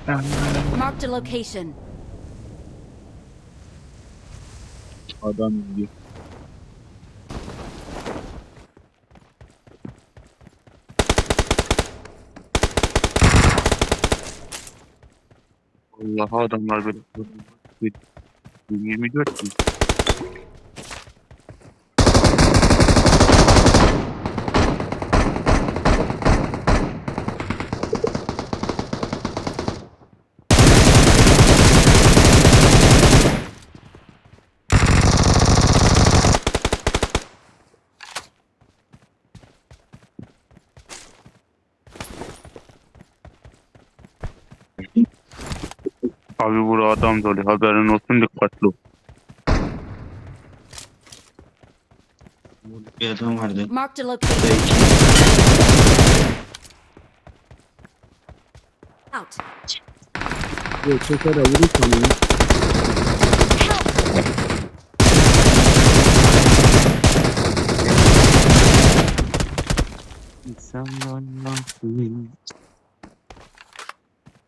Marked a location. Adam izliyor. Allah'a adamlar böyle 24 mi? Abi burada adam dolu, haberin olsun, dikkatli ol. Burada bir adam vardı. Marked a Burada location. iki. Out. Yok, çeker alırız sanırım.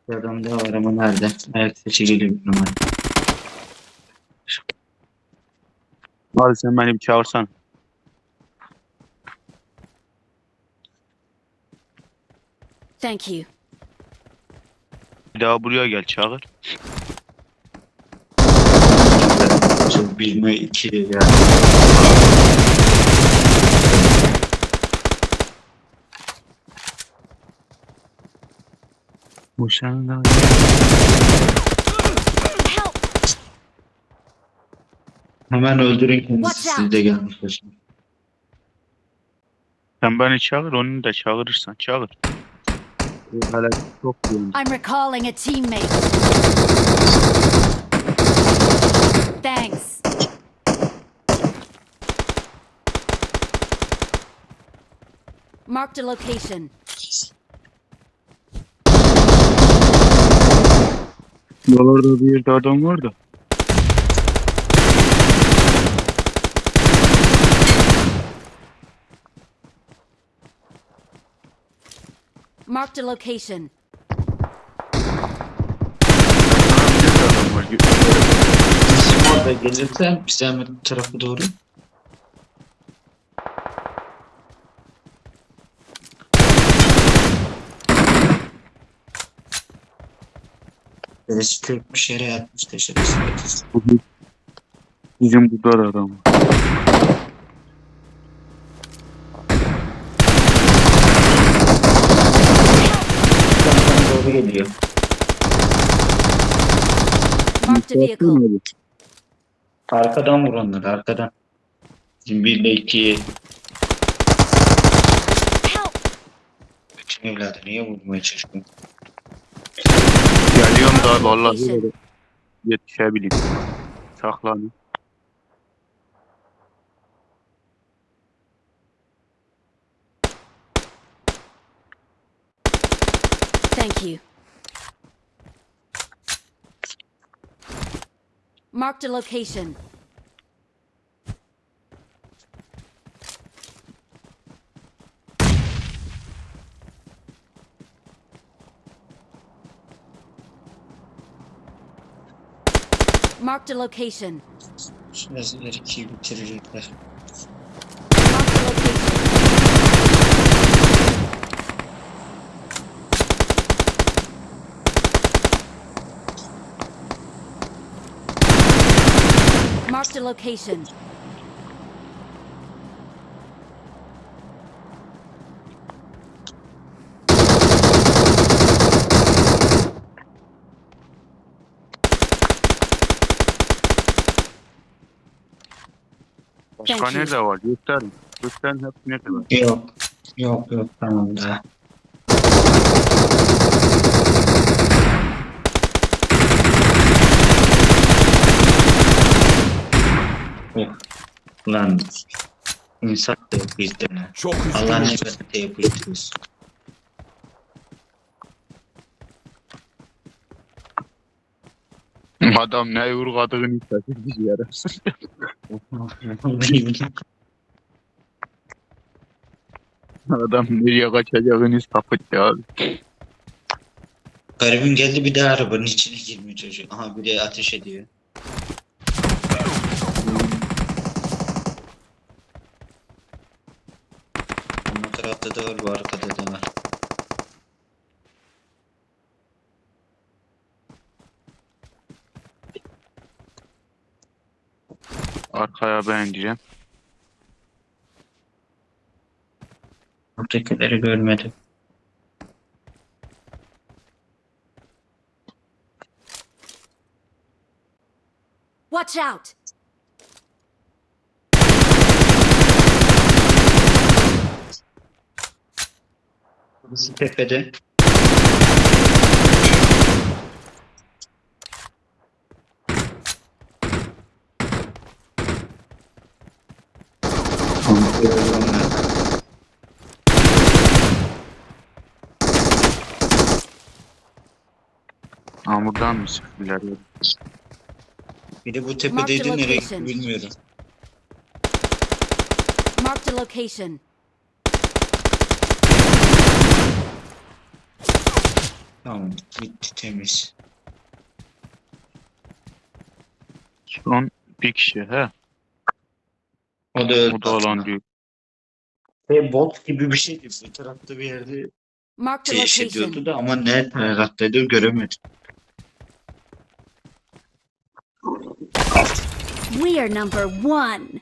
Bir adam daha var ama nerede? Ayak sesi geliyor bir numara. Abi sen beni bir çağırsan. Thank you. Bir daha buraya gel, çağır. Çok bilme iki ya. Boşanlar. Help! Hemen öldürün kendisi, Watch out. siz de gelmiş başına. Sen beni çağır, onu da çağırırsan çağır. Hala çok diyorum. I'm recalling a teammate. Thanks. Marked a location. Buralarda bir yerde adam var da. Marked a location. Bir yerde adam var. Bizim orada gelirse bize hemen bu tarafa doğru. Birisi kürkmüş yere yatmış da şerefsiz. Bizim burada da adam var. Arkadan doğru geliyor. Marked a vehicle. Arkadan vur onları, arkadan. Bizim 1 ile 2'yi. Help! Bütün evladı niye vurmaya çalışıyorsun? Geliyorum da vallahi Location. böyle yetişebileyim. Saklanın. Thank you. Marked a location. Marked a location. Şurasılar 2'yi bitirecekler. Marked a location. Marked a location. Başka Thank you. nerede var? Gösterin. Gösterin, hep nerede var? Yok. Yok tamam daha. Yok. Lan insan da yok bizde. Çok Allah'ın üzgünüm. emrinde yapıyoruz. Adam ne vurgadığını istedik bir yere. Adam nereye kaçacağını sapıttı abi. Garibim geldi bir de arabanın içine girmiyor çocuk. Aha bir de ateş ediyor. Bu tarafta da var, bu arkada da var. Arkaya ben ineceğim. Buradakileri görmedim. Watch out! Burası tepede. Ha buradan mı sıktılar? Bir de bu tepedeydi, Marked nereye gitti location. bilmiyorum. Marked a location. Tamam, bitti, temiz. Son bir kişi he. O da öldü. O da olan diyor. Ve bot gibi bir şeydi. Bu tarafta bir yerde Marked a teşhis location. ediyordu da ama ne taraftaydı göremedim. We are number one.